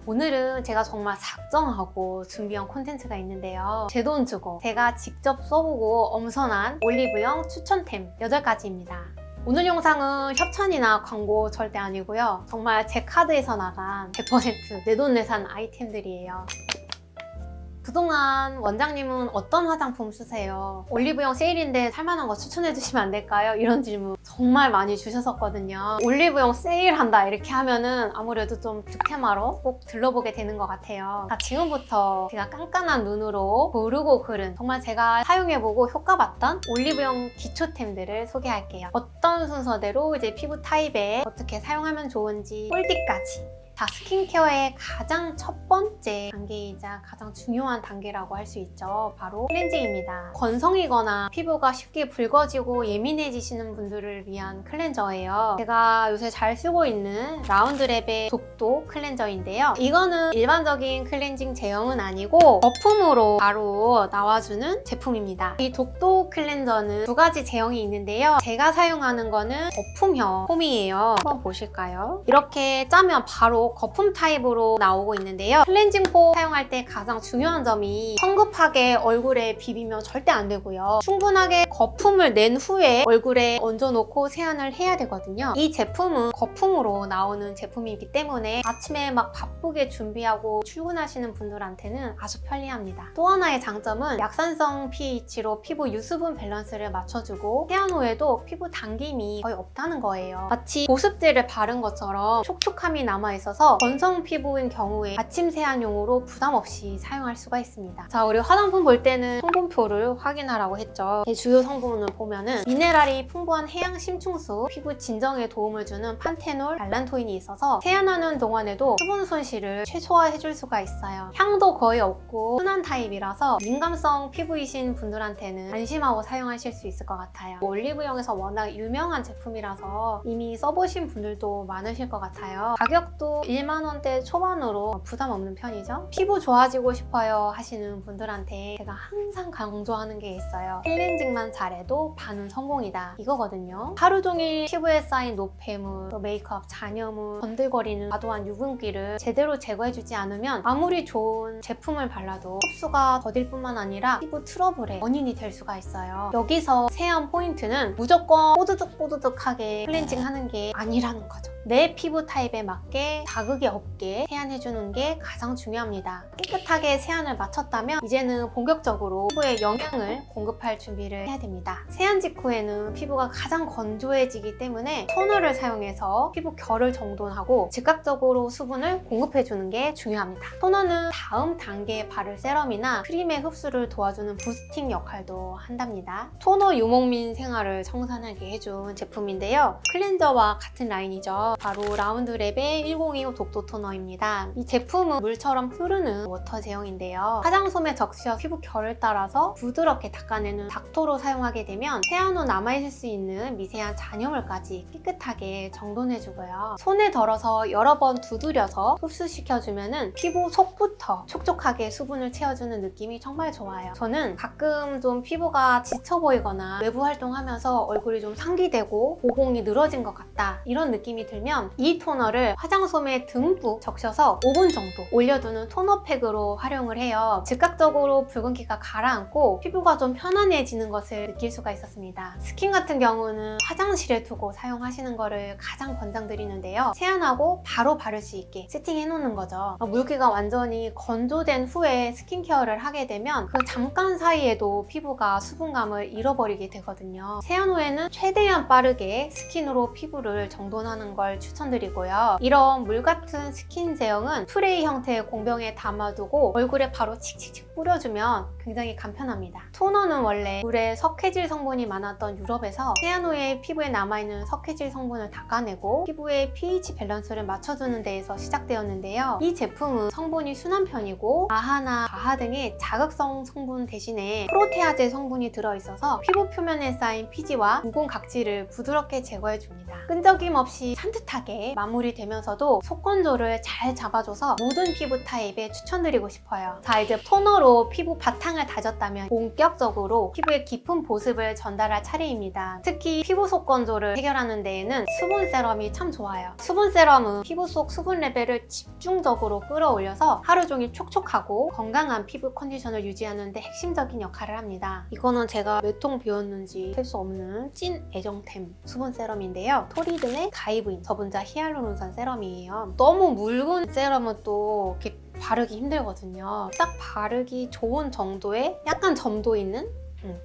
오늘은 제가 정말 작정하고 준비한 콘텐츠가 있는데요. 제 돈 주고 제가 직접 써보고 엄선한 올리브영 추천템 8가지입니다. 오늘 영상은 협찬이나 광고 절대 아니고요. 정말 제 카드에서 나간 100% 내돈내산 아이템들이에요. 그동안 원장님은 어떤 화장품 쓰세요? 올리브영 세일인데 살만한 거 추천해 주시면 안 될까요? 이런 질문 정말 많이 주셨었거든요. 올리브영 세일한다 이렇게 하면은 아무래도 좀 득템하러 꼭 들러보게 되는 것 같아요. 자, 지금부터 제가 깐깐한 눈으로 고르고 고른 정말 제가 사용해보고 효과봤던 올리브영 기초템들을 소개할게요. 어떤 순서대로 이제 피부 타입에 어떻게 사용하면 좋은지 꿀팁까지. 자, 스킨케어의 가장 첫 번째 단계이자 가장 중요한 단계라고 할 수 있죠. 바로 클렌징입니다. 건성이거나 피부가 쉽게 붉어지고 예민해지시는 분들을 위한 클렌저예요. 제가 요새 잘 쓰고 있는 라운드랩의 독도 클렌저인데요. 이거는 일반적인 클렌징 제형은 아니고 거품으로 바로 나와주는 제품입니다. 이 독도 클렌저는 2가지 제형이 있는데요. 제가 사용하는 거는 거품형 폼이에요. 한번 보실까요? 이렇게 짜면 바로 거품 타입으로 나오고 있는데요. 클렌징 폼 사용할 때 가장 중요한 점이 성급하게 얼굴에 비비면 절대 안 되고요. 충분하게 거품을 낸 후에 얼굴에 얹어놓고 세안을 해야 되거든요. 이 제품은 거품으로 나오는 제품이기 때문에 아침에 막 바쁘게 준비하고 출근하시는 분들한테는 아주 편리합니다. 또 하나의 장점은 약산성 pH로 피부 유수분 밸런스를 맞춰주고 세안 후에도 피부 당김이 거의 없다는 거예요. 마치 보습제를 바른 것처럼 촉촉함이 남아있어서 건성 피부인 경우에 아침 세안용으로 부담 없이 사용할 수가 있습니다. 자, 우리 화장품 볼 때는 성분표를 확인하라고 했죠. 주요 성분을 보면은 미네랄이 풍부한 해양 심층수, 피부 진정에 도움을 주는 판테놀, 발란토인이 있어서 세안하는 동안에도 수분 손실을 최소화해줄 수가 있어요. 향도 거의 없고 순한 타입이라서 민감성 피부이신 분들한테는 안심하고 사용하실 수 있을 것 같아요. 올리브영에서 워낙 유명한 제품이라서 이미 써보신 분들도 많으실 것 같아요. 가격도 1만 원대 초반으로 부담 없는 편이죠. 피부 좋아지고 싶어요 하시는 분들한테 제가 항상 강조하는 게 있어요. 클렌징만 잘해도 반은 성공이다 이거거든요. 하루 종일 피부에 쌓인 노폐물, 메이크업 잔여물, 번들거리는 과도한 유분기를 제대로 제거해주지 않으면 아무리 좋은 제품을 발라도 흡수가 더딜 뿐만 아니라 피부 트러블의 원인이 될 수가 있어요. 여기서 세안 포인트는 무조건 뽀드득뽀드득하게 클렌징하는 게 아니라는 거죠. 내 피부 타입에 맞게 자극이 없게 세안해주는 게 가장 중요합니다. 깨끗하게 세안을 마쳤다면 이제는 본격적으로 피부에 영양을 공급할 준비를 해야 됩니다. 세안 직후에는 피부가 가장 건조해지기 때문에 토너를 사용해서 피부 결을 정돈하고 즉각적으로 수분을 공급해주는 게 중요합니다. 토너는 다음 단계에 바를 세럼이나 크림의 흡수를 도와주는 부스팅 역할도 한답니다. 토너 유목민 생활을 청산하게 해준 제품인데요. 클렌저와 같은 라인이죠. 바로 라운드랩의 1025 독도 토너입니다. 이 제품은 물처럼 흐르는 워터 제형인데요. 화장솜에 적셔 피부 결을 따라서 부드럽게 닦아내는 닥토로 사용하게 되면 세안 후 남아있을 수 있는 미세한 잔여물까지 깨끗하게 정돈해주고요. 손에 덜어서 여러 번 두드려서 흡수시켜주면 피부 속부터 촉촉하게 수분을 채워주는 느낌이 정말 좋아요. 저는 가끔 좀 피부가 지쳐 보이거나 외부 활동하면서 얼굴이 좀 상기되고 모공이 늘어진 것 같다 이런 느낌이 들면 이 토너를 화장솜에 듬뿍 적셔서 5분 정도 올려두는 토너팩으로 활용을 해요. 즉각적으로 붉은기가 가라앉고 피부가 좀 편안해지는 것을 느낄 수가 있었습니다. 스킨 같은 경우는 화장실에 두고 사용하시는 거를 가장 권장드리는데요. 세안하고 바로 바를 수 있게 세팅해 놓는 거죠. 물기가 완전히 건조된 후에 스킨케어를 하게 되면 그 잠깐 사이에도 피부가 수분감을 잃어버리게 되거든요. 세안 후에는 최대한 빠르게 스킨으로 피부를 정돈하는 걸 추천드리고요. 이런 물 같은 스킨 제형은 스프레이 형태의 공병에 담아두고 얼굴에 바로 칙칙칙 뿌려주면 굉장히 간편합니다. 토너는 원래 물에 석회질 성분이 많았던 유럽에서 세안 후에 피부에 남아있는 석회질 성분을 닦아내고 피부의 pH 밸런스를 맞춰주는 데에서 시작되었는데요. 이 제품은 성분이 순한 편이고 아하나 가하 등의 자극성 성분 대신에 프로테아제 성분이 들어있어서 피부 표면에 쌓인 피지와 모공 각질을 부드럽게 제거해줍니다. 끈적임 없이 산뜻 깨끗하게 마무리되면서도 속 건조를 잘 잡아줘서 모든 피부 타입에 추천드리고 싶어요. 자, 이제 토너로 피부 바탕을 다졌다면 본격적으로 피부의 깊은 보습을 전달할 차례입니다. 특히 피부 속 건조를 해결하는 데에는 수분 세럼이 참 좋아요. 수분 세럼은 피부 속 수분 레벨을 집중적으로 끌어올려서 하루 종일 촉촉하고 건강한 피부 컨디션을 유지하는 데 핵심적인 역할을 합니다. 이거는 제가 몇 통 비웠는지 셀 수 없는 찐 애정템 수분 세럼인데요. 토리든의 다이브인 저분자 히알루론산 세럼이에요. 너무 묽은 세럼은 또 이렇게 바르기 힘들거든요. 딱 바르기 좋은 정도의 약간 점도 있는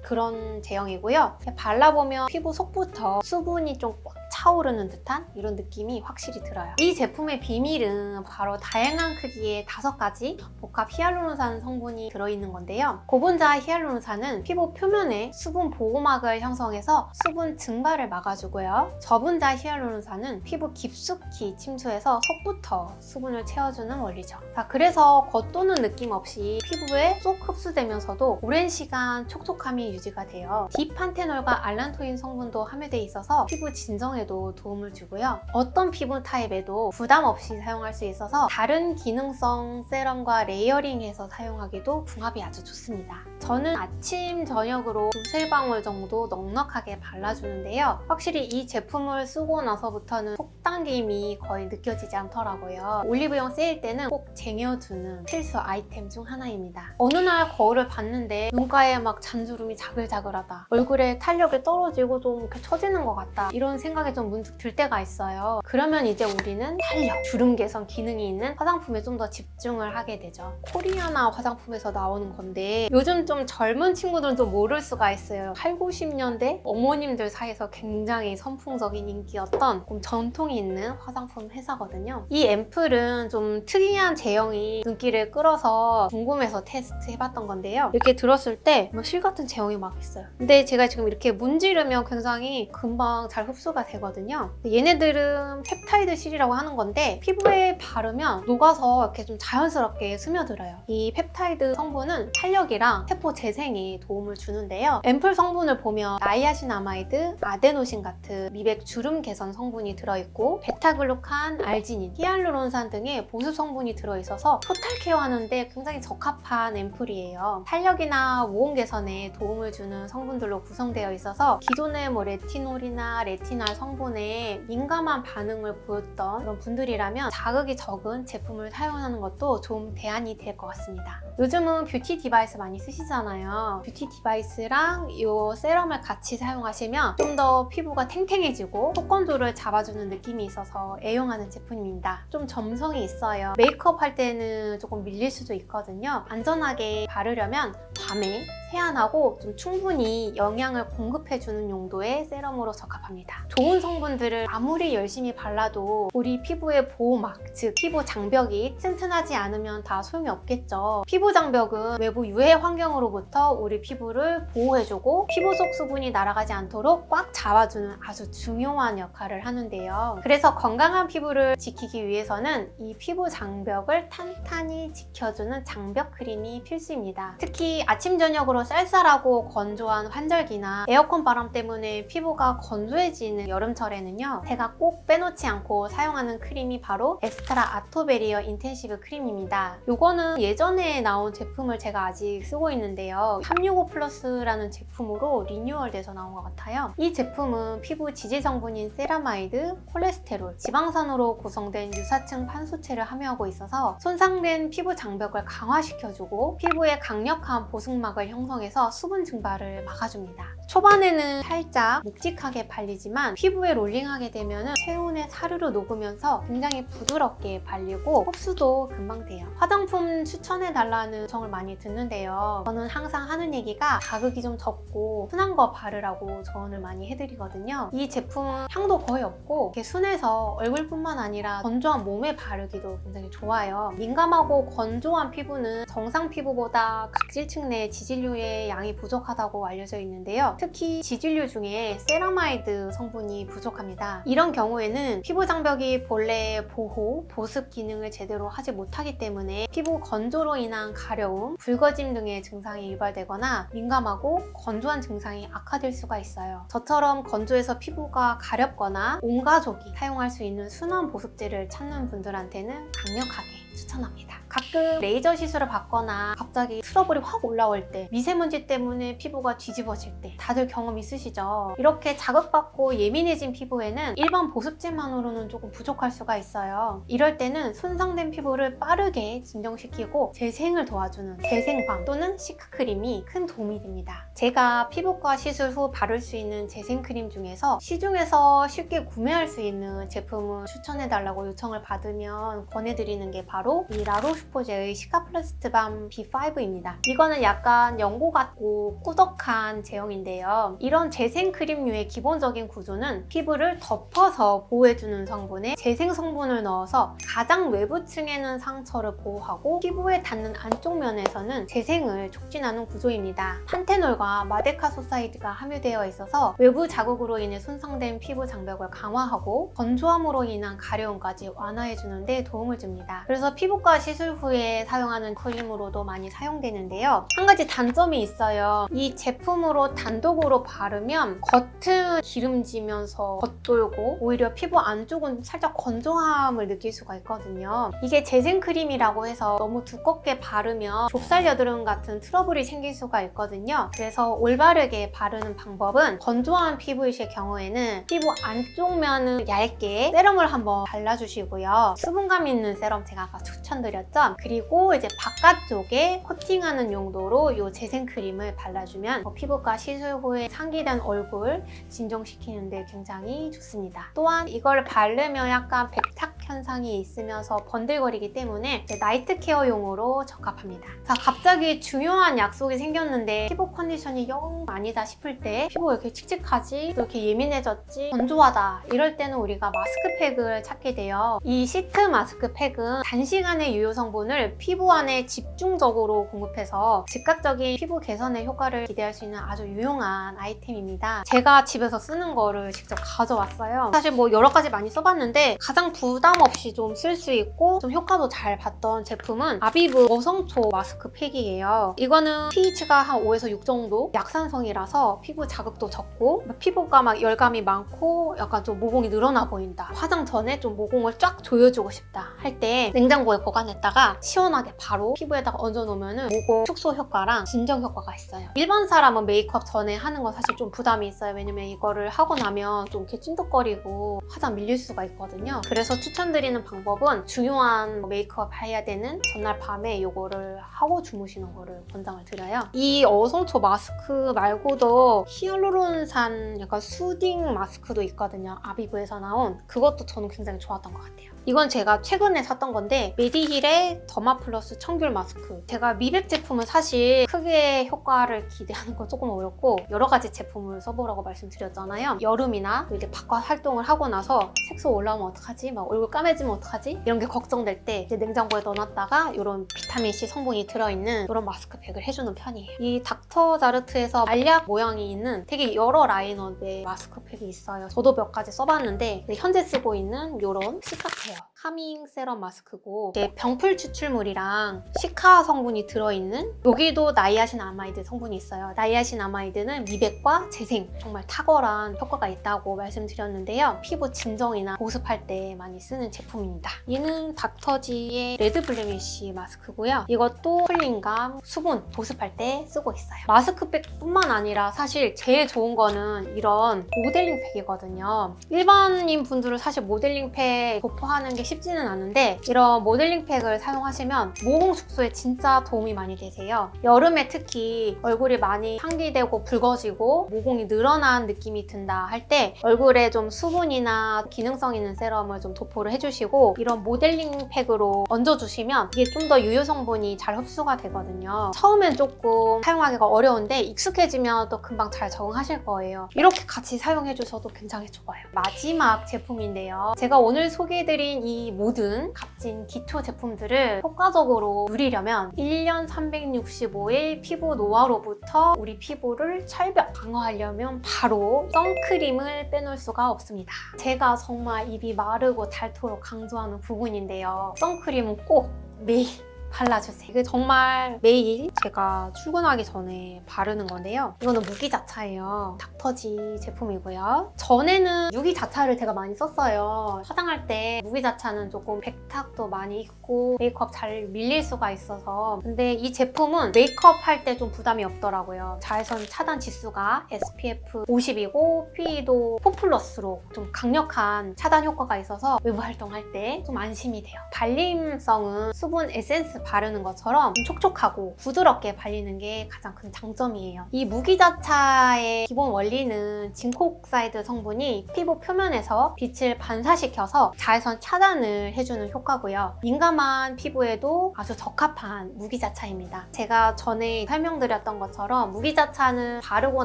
그런 제형이고요. 발라보면 피부 속부터 수분이 좀 꽉 차오르는 듯한 이런 느낌이 확실히 들어요. 이 제품의 비밀은 바로 다양한 크기의 5가지 복합 히알루론산 성분이 들어있는 건데요. 고분자 히알루론산은 피부 표면에 수분 보호막을 형성해서 수분 증발을 막아주고요. 저분자 히알루론산은 피부 깊숙이 침투해서 속부터 수분을 채워주는 원리죠. 자, 그래서 겉도는 느낌 없이 피부에 쏙 흡수되면서도 오랜 시간 촉촉함이 유지가 돼요. 디판테놀과 알란토인 성분도 함유되어 있어서 피부 진정에도 도움을 주고요. 어떤 피부 타입에도 부담 없이 사용할 수 있어서 다른 기능성 세럼과 레이어링해서 사용하기도 궁합이 아주 좋습니다. 저는 아침, 저녁으로 2~3방울 정도 넉넉하게 발라주는데요. 확실히 이 제품을 쓰고 나서부터는 속당김이 거의 느껴지지 않더라고요. 올리브영 세일 때는 꼭 쟁여두는 필수 아이템 중 하나입니다. 어느 날 거울을 봤는데 눈가에 막 잔주름이 자글자글하다, 얼굴에 탄력이 떨어지고 좀 이렇게 처지는 것 같다, 이런 생각이 좀 문득 들 때가 있어요. 그러면 이제 우리는 탄력, 주름 개선 기능이 있는 화장품에 좀 더 집중을 하게 되죠. 코리아나 화장품에서 나오는 건데 요즘 좀 젊은 친구들은 좀 모를 수가 있어요. 8, 90년대 어머님들 사이에서 굉장히 선풍적인 인기였던 좀 전통이 있는 화장품 회사거든요. 이 앰플은 좀 특이한 제형이 눈길을 끌어서 궁금해서 테스트 해봤던 건데요. 이렇게 들었을 때 실 같은 제형이 막 있어요. 근데 제가 지금 이렇게 문지르면 굉장히 금방 잘 흡수가 되거든요. 얘네들은 펩타이드 실이라고 하는 건데 피부에 바르면 녹아서 이렇게 좀 자연스럽게 스며들어요. 이 펩타이드 성분은 탄력이랑 세포 재생에 도움을 주는데요. 앰플 성분을 보면 나이아신아마이드, 아데노신 같은 미백 주름 개선 성분이 들어있고 베타글루칸, 알지닌, 히알루론산 등의 보습 성분이 들어있어서 토탈 케어하는데 굉장히 적합한 앰플이에요. 탄력이나 모공 개선에 도움을 주는 성분들로 구성되어 있어서 기존의 레티놀이나 레티날 성분에 민감한 반응을 보였던 그런 분들이라면 자극이 적은 제품을 사용하는 것도 좋은 대안이 될 것 같습니다. 요즘은 뷰티 디바이스 많이 쓰시잖아요. 뷰티 디바이스랑 이 세럼을 같이 사용하시면 좀 더 피부가 탱탱해지고 속 건조를 잡아주는 느낌이 있어서 애용하는 제품입니다. 좀 점성이 있어요. 메이크업 할 때는 조금 밀릴 수도 있거든요. 안전하게 바르려면 밤에 세안하고 좀 충분히 영양을 공급해주는 용도의 세럼으로 적합합니다. 좋은 성분들을 아무리 열심히 발라도 우리 피부의 보호막, 즉 피부 장벽이 튼튼하지 않으면 다 소용이 없겠죠. 피부 장벽은 외부 유해 환경으로부터 우리 피부를 보호해주고 피부 속 수분이 날아가지 않도록 꽉 잡아주는 아주 중요한 역할을 하는데요. 그래서 건강한 피부를 지키기 위해서는 이 피부 장벽을 탄탄히 지켜주는 장벽 크림이 필수입니다. 특히 아침 저녁으로 쌀쌀하고 건조한 환절기나 에어컨 바람 때문에 피부가 건조해지는 여름철에는요, 제가 꼭 빼놓지 않고 사용하는 크림이 바로 엑스트라 아토베리어 인텐시브 크림입니다. 이거는 예전에 나온 제품을 제가 아직 쓰고 있는데요, 365 플러스라는 제품으로 리뉴얼돼서 나온 것 같아요. 이 제품은 피부 지지 성분인 세라마이드, 콜레스테롤, 지방산으로 구성된 유사층 판소체를 함유하고 있어서 손상된 피부 장벽을 강화시켜주고 피부에 강력한 보습막을 형성해서 수분 증발을 막아줍니다. 초반에는 살짝 묵직하게 발리지만 피부에 롤링하게 되면 체온에 사르르 녹으면서 굉장히 부드럽게 발리고 흡수도 금방 돼요. 화장품 추천해달라는 요청을 많이 듣는데요. 저는 항상 하는 얘기가 자극이 좀 적고 순한 거 바르라고 조언을 많이 해드리거든요. 이 제품은 향도 거의 없고 이렇게 순해서 얼굴뿐만 아니라 건조한 몸에 바르기도 굉장히 좋아요. 민감하고 건조한 피부는 정상 피부보다 각질층 내 지질류의 양이 부족하다고 알려져 있는데요. 특히 지질류 중에 세라마이드 성분이 부족합니다. 이런 경우에는 피부 장벽이 본래 보호, 보습 기능을 제대로 하지 못하기 때문에 피부 건조로 인한 가려움, 붉어짐 등의 증상이 유발되거나 민감하고 건조한 증상이 악화될 수가 있어요. 저처럼 건조해서 피부가 가렵거나 온 가족이 사용할 수 있는 순한 보습제를 찾는 분들한테는 강력하게 추천합니다. 가끔 레이저 시술을 받거나 갑자기 트러블이 확 올라올 때, 미세먼지 때문에 피부가 뒤집어질 때 다들 경험 있으시죠? 이렇게 자극받고 예민해진 피부에는 일반 보습제만으로는 조금 부족할 수가 있어요. 이럴 때는 손상된 피부를 빠르게 진정시키고 재생을 도와주는 재생밤 또는 시크크림이 큰 도움이 됩니다. 제가 피부과 시술 후 바를 수 있는 재생크림 중에서 시중에서 쉽게 구매할 수 있는 제품을 추천해달라고 요청을 받으면 권해드리는 게 바로 이 라로슈포제의 시카플라스트 밤 B5입니다. 이거는 약간 연고 같고 꾸덕한 제형인데요. 이런 재생크림류의 기본적인 구조는 피부를 덮어서 보호해주는 성분에 재생 성분을 넣어서 가장 외부층에는 상처를 보호하고 피부에 닿는 안쪽 면에서는 재생을 촉진하는 구조입니다. 판테놀과 마데카소사이드가 함유되어 있어서 외부 자극으로 인해 손상된 피부 장벽을 강화하고 건조함으로 인한 가려움까지 완화해주는 데 도움을 줍니다. 그래서 피부과 시술 후에 사용하는 크림으로도 많이 사용되는데요. 한 가지 단점이 있어요. 이 제품으로 단독으로 바르면 겉은 기름지면서 겉돌고 오히려 피부 안쪽은 살짝 건조함을 느낄 수가 있거든요. 이게 재생크림이라고 해서 너무 두껍게 바르면 좁쌀 여드름 같은 트러블이 생길 수가 있거든요. 그래서 올바르게 바르는 방법은 건조한 피부이실 경우에는 피부 안쪽 면은 얇게 세럼을 한번 발라주시고요. 수분감 있는 세럼 제가 아까 추천드렸죠? 그리고 이제 바깥쪽에 코팅하는 용도로 이 재생크림을 발라주면 피부과 시술 후에 상기된 얼굴 진정시키는 데 굉장히 좋습니다. 또한 이걸 바르면 약간 백탁 현상이 있으면서 번들거리기 때문에 나이트 케어용으로 적합합니다. 자, 갑자기 중요한 약속이 생겼는데 피부 컨디션이 영 아니다 싶을 때 피부가 이렇게 칙칙하지? 또 이렇게 예민해졌지? 건조하다 이럴 때는 우리가 마스크팩을 찾게 돼요. 이 시트 마스크팩은 단시간의 유효 성분을 피부 안에 집중적으로 공급해서 즉각적인 피부 개선의 효과를 기대할 수 있는 아주 유용한 아이템입니다. 제가 집에서 쓰는 거를 직접 가져왔어요. 사실 뭐 여러 가지 많이 써봤는데 가장 부담 없이 좀 쓸 수 있고 좀 효과도 잘 봤던 제품은 아비브 어성초 마스크팩이에요. 이거는 pH가 한 5에서 6 정도 약산성이라서 피부 자극도 적고 피부가 막 열감이 많고 약간 좀 모공이 늘어나 보인다. 화장 전에 좀 모공을 쫙 조여주고 싶다 할 때 냉장고에 보관했다가 시원하게 바로 피부에다가 얹어놓으면 모공 축소 효과랑 진정 효과가 있어요. 일반 사람은 메이크업 전에 하는 건 사실 좀 부담이 있어요. 왜냐면 이거를 하고 나면 좀 이렇게 찐득거리고 화장 밀릴 수가 있거든요. 그래서 추천드리는 방법은 중요한 메이크업 해야 되는 전날 밤에 이거를 하고 주무시는 거를 권장을 드려요. 이 어성초 마스크 말고도 히알루론산 약간 수딩 마스크도 있거든요. 아비브에서 나온 그것도 저는 굉장히 좋았던 것 같아요. 이건 제가 최근에 샀던 건데 메디힐의 더마플러스 청귤 마스크. 제가 미백 제품은 사실 크게 효과를 기대하는 건 조금 어렵고 여러 가지 제품을 써보라고 말씀드렸잖아요. 여름이나 이제 바깥 활동을 하고 나서 색소 올라오면 어떡하지? 막 얼굴 까매지면 어떡하지? 이런 게 걱정될 때 이제 냉장고에 넣어놨다가 이런 비타민C 성분이 들어있는 이런 마스크팩을 해주는 편이에요. 이 닥터자르트에서 알약 모양이 있는 되게 여러 라이너의 마스크팩이 있어요. 저도 몇 가지 써봤는데 현재 쓰고 있는 이런 시카케어 카밍 세럼 마스크고 이제 병풀 추출물이랑 시카 성분이 들어있는 여기도 나이아신 아마이드 성분이 있어요. 나이아신 아마이드는 미백과 재생 정말 탁월한 효과가 있다고 말씀드렸는데요. 피부 진정이나 보습할 때 많이 쓰는 제품입니다. 얘는 닥터지의 레드 블레미쉬 마스크고요. 이것도 쿨링감, 수분 보습할 때 쓰고 있어요. 마스크팩뿐만 아니라 사실 제일 좋은 거는 이런 모델링팩이거든요. 일반인 분들은 사실 모델링팩 도포하는 게 쉽지는 않은데 이런 모델링팩을 사용하시면 모공 축소에 진짜 도움이 많이 되세요. 여름에 특히 얼굴이 많이 상기되고 붉어지고 모공이 늘어난 느낌이 든다 할 때 얼굴에 좀 수분이나 기능성 있는 세럼을 좀 도포를 해주시고 이런 모델링팩으로 얹어주시면 이게 좀 더 유효 성분이 잘 흡수가 되거든요. 처음엔 조금 사용하기가 어려운데 익숙해지면 또 금방 잘 적응하실 거예요. 이렇게 같이 사용해 주셔도 굉장히 좋아요. 마지막 제품인데요. 제가 오늘 소개해드린 이 이 모든 값진 기초 제품들을 효과적으로 누리려면 1년 365일 피부 노화로부터 우리 피부를 철벽 강화하려면 바로 선크림을 빼놓을 수가 없습니다. 제가 정말 입이 마르고 닳도록 강조하는 부분인데요. 선크림은 꼭 매일 발라주세요. 이게 정말 매일 제가 출근하기 전에 바르는 건데요. 이거는 무기자차예요. 닥터지 제품이고요. 전에는 유기자차를 제가 많이 썼어요. 화장할 때 무기자차는 조금 백탁도 많이 있고 메이크업 잘 밀릴 수가 있어서, 근데 이 제품은 메이크업 할 때 좀 부담이 없더라고요. 자외선 차단 지수가 SPF 50이고 PE도 4+로 좀 강력한 차단 효과가 있어서 외부 활동할 때 좀 안심이 돼요. 발림성은 수분 에센스 바르는 것처럼 촉촉하고 부드럽게 발리는 게 가장 큰 장점이에요. 이 무기자차의 기본 원리는 징콕사이드 성분이 피부 표면에서 빛을 반사시켜서 자외선 차단을 해주는 효과고요. 민감한 피부에도 아주 적합한 무기자차입니다. 제가 전에 설명드렸던 것처럼 무기자차는 바르고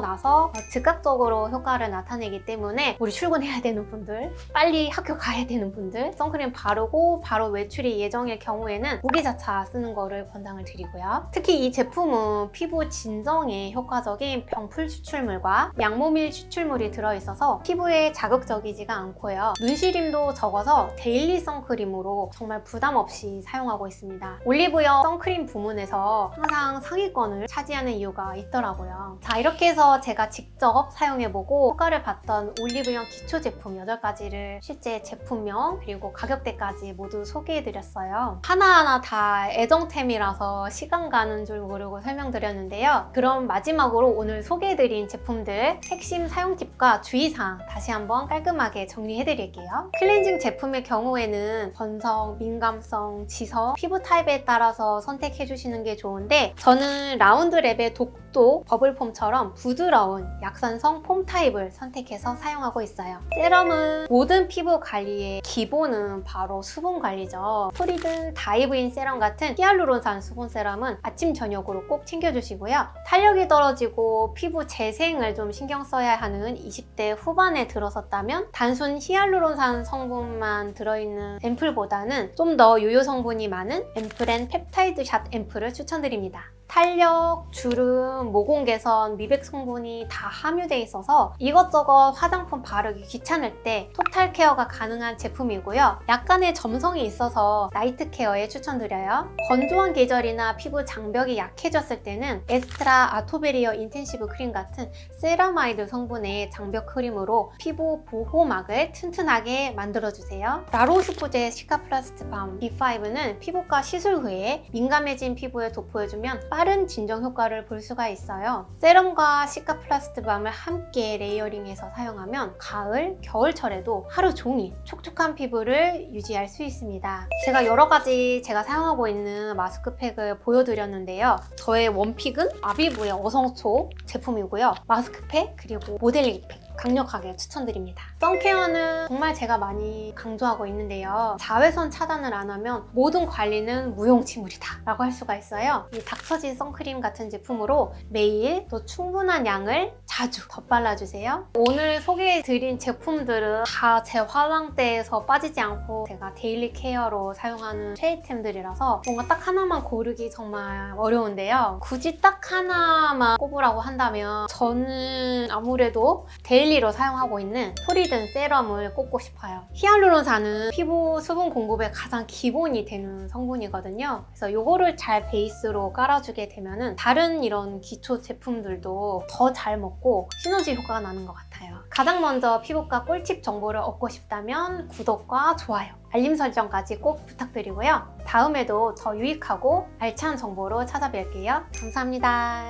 나서 즉각적으로 효과를 나타내기 때문에 우리 출근해야 되는 분들, 빨리 학교 가야 되는 분들, 선크림 바르고 바로 외출이 예정일 경우에는 무기자차 쓰는 거를 권장을 드리고요. 특히 이 제품은 피부 진정에 효과적인 병풀 추출물과 양모밀 추출물이 들어있어서 피부에 자극적이지가 않고요. 눈시림도 적어서 데일리 선크림으로 정말 부담 없이 사용하고 있습니다. 올리브영 선크림 부문에서 항상 상위권을 차지하는 이유가 있더라고요. 자, 이렇게 해서 제가 직접 사용해보고 효과를 봤던 올리브영 기초 제품 8가지를 실제 제품명 그리고 가격대까지 모두 소개해드렸어요. 하나하나 다 애정템이라서 시간 가는 줄 모르고 설명드렸는데요. 그럼 마지막으로 오늘 소개해드린 제품들 핵심 사용 팁과 주의사항 다시 한번 깔끔하게 정리해드릴게요. 클렌징 제품의 경우에는 건성, 민감성, 지성, 피부 타입에 따라서 선택해주시는 게 좋은데, 저는 라운드랩의 독도 버블폼처럼 부드러운 약산성 폼 타입을 선택해서 사용하고 있어요. 세럼은 모든 피부 관리의 기본은 바로 수분 관리죠. 토리든 다이브인 세럼 같은 히알루론산 수분 세럼은 아침 저녁으로 꼭 챙겨주시고요. 탄력이 떨어지고 피부 재생을 좀 신경 써야 하는 20대 후반에 들어섰다면 단순 히알루론산 성분만 들어있는 앰플보다는 좀 더 유효 성분이 많은 앰플 앤 펩타이드 샷 앰플을 추천드립니다. 탄력, 주름, 모공 개선, 미백 성분이 다 함유되어 있어서 이것저것 화장품 바르기 귀찮을 때 토탈 케어가 가능한 제품이고요. 약간의 점성이 있어서 나이트 케어에 추천드려요. 건조한 계절이나 피부 장벽이 약해졌을 때는 에스트라 아토베리어 인텐시브 크림 같은 세라마이드 성분의 장벽 크림으로 피부 보호막을 튼튼하게 만들어주세요. 라로슈포제 시카플라스트 밤 B5는 피부과 시술 후에 민감해진 피부에 도포해주면 빠른 진정 효과를 볼 수가 있어요. 세럼과 시카플라스트 밤을 함께 레이어링해서 사용하면 가을, 겨울철에도 하루 종일 촉촉한 피부를 유지할 수 있습니다. 제가 여러 가지 제가 사용하고 있는 마스크팩을 보여드렸는데요. 저의 원픽은 아비브의 어성초 제품이고요. 마스크팩 그리고 모델링팩 강력하게 추천드립니다. 선케어는 정말 제가 많이 강조하고 있는데요. 자외선 차단을 안 하면 모든 관리는 무용지물이다 라고 할 수가 있어요. 이 닥터지 선크림 같은 제품으로 매일 또 충분한 양을 자주 덧발라주세요. 오늘 소개해드린 제품들은 다 제 화장대에서 빠지지 않고 제가 데일리 케어로 사용하는 최애템들이라서 뭔가 딱 하나만 고르기 정말 어려운데요. 굳이 딱 하나만 꼽으라고 한다면 저는 아무래도 데일리로 사용하고 있는 토리든 세럼을 꼽고 싶어요. 히알루론산은 피부 수분 공급의 가장 기본이 되는 성분이거든요. 그래서 이거를 잘 베이스로 깔아주게 되면 다른 이런 기초 제품들도 더 잘 먹고 시너지 효과가 나는 것 같아요. 가장 먼저 피부과 꿀팁 정보를 얻고 싶다면 구독과 좋아요, 알림 설정까지 꼭 부탁드리고요. 다음에도 더 유익하고 알찬 정보로 찾아뵐게요. 감사합니다.